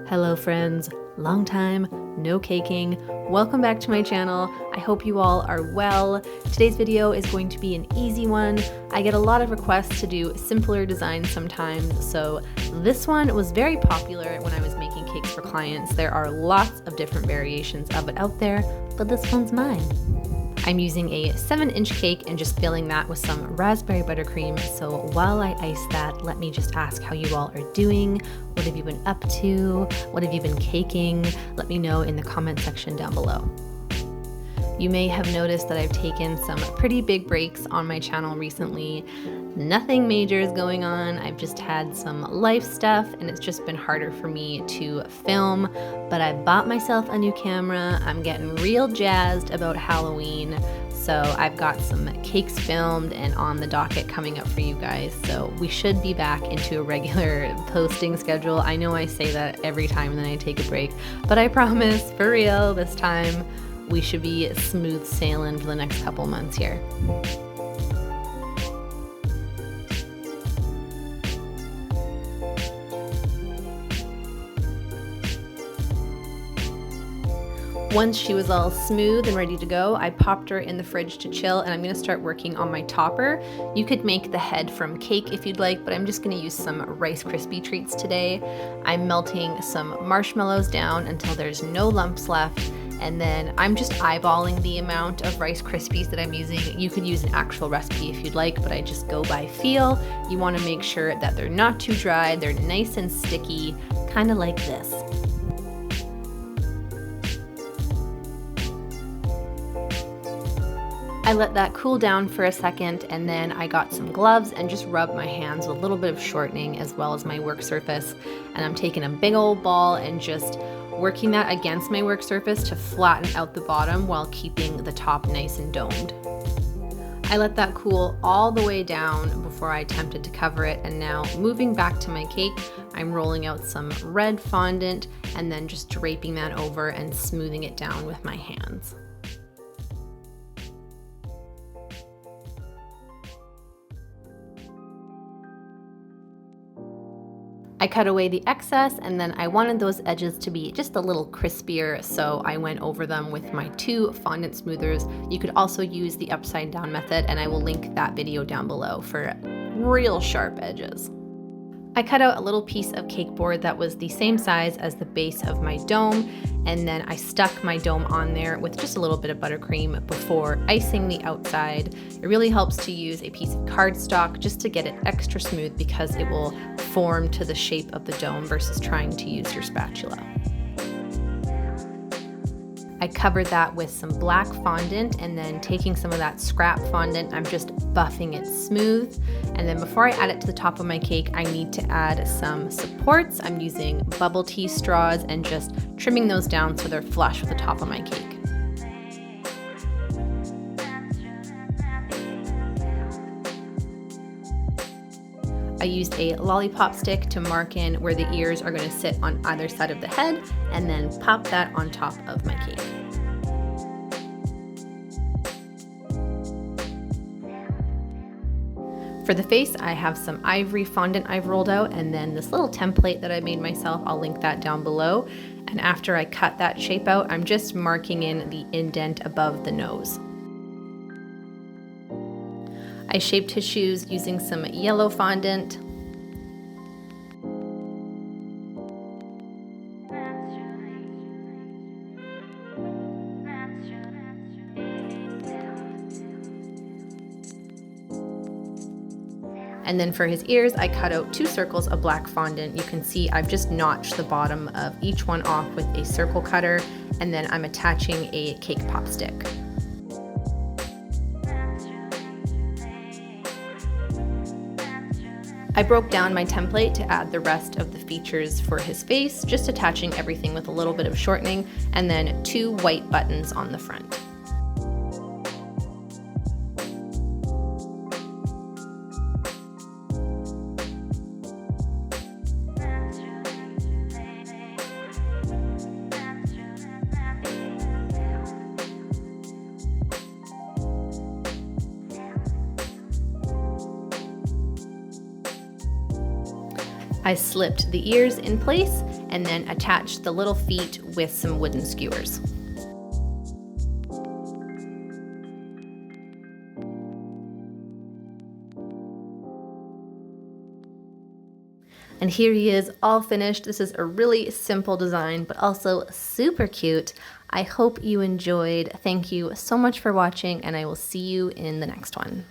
Hello friends, long time, no caking. Welcome back to my channel. I hope you all are well. Today's video is going to be an easy one. I get a lot of requests to do simpler designs sometimes, so this one was very popular when I was making cakes for clients. There are lots of different variations of it out there, but this one's mine. I'm using a 7-inch cake and just filling that with some raspberry buttercream. So while I ice that, let me just ask how you all are doing. What have you been up to? What have you been caking? Let me know in the comment section down below. You may have noticed that I've taken some pretty big breaks on my channel recently. Nothing major is going on. I've just had some life stuff and it's just been harder for me to film, but I bought myself a new camera. I'm getting real jazzed about Halloween. So I've got some cakes filmed and on the docket coming up for you guys. So we should be back into a regular posting schedule. I know I say that every time and then I take a break, but I promise, for real, this time we should be smooth sailing for the next couple months here. Once she was all smooth and ready to go, I popped her in the fridge to chill, and I'm gonna start working on my topper. You could make the head from cake if you'd like, but I'm just gonna use some Rice Krispie treats today. I'm melting some marshmallows down until there's no lumps left, and then I'm just eyeballing the amount of Rice Krispies that I'm using. You could use an actual recipe if you'd like, but I just go by feel. You wanna make sure that they're not too dry, they're nice and sticky, kinda like this. I let that cool down for a second, and then I got some gloves and just rubbed my hands with a little bit of shortening as well as my work surface. And I'm taking a big old ball and just working that against my work surface to flatten out the bottom while keeping the top nice and domed. I let that cool all the way down before I attempted to cover it, and now moving back to my cake, I'm rolling out some red fondant and then just draping that over and smoothing it down with my hands. I cut away the excess, and then I wanted those edges to be just a little crispier, so I went over them with my 2 fondant smoothers. You could also use the upside down method, and I will link that video down below for real sharp edges. I cut out a little piece of cake board that was the same size as the base of my dome, and then I stuck my dome on there with just a little bit of buttercream before icing the outside. It really helps to use a piece of cardstock just to get it extra smooth because it will form to the shape of the dome versus trying to use your spatula. I covered that with some black fondant, and then taking some of that scrap fondant, I'm just buffing it smooth. And then before I add it to the top of my cake, I need to add some supports. I'm using bubble tea straws and just trimming those down so they're flush with the top of my cake. I used a lollipop stick to mark in where the ears are going to sit on either side of the head, and then pop that on top of my cake. For the face, I have some Ivory fondant I've rolled out, and then this little template that I made myself, I'll link that down below. And after I cut that shape out, I'm just marking in the indent above the nose. I shaped his shoes using some yellow fondant. And then for his ears, I cut out 2 circles of black fondant. You can see I've just notched the bottom of each one off with a circle cutter, and then I'm attaching a cake pop stick. I broke down my template to add the rest of the features for his face, just attaching everything with a little bit of shortening, and then 2 white buttons on the front. I slipped the ears in place, and then attach the little feet with some wooden skewers. And here he is all finished. This is a really simple design, but also super cute. I hope you enjoyed. Thank you so much for watching, and I will see you in the next one.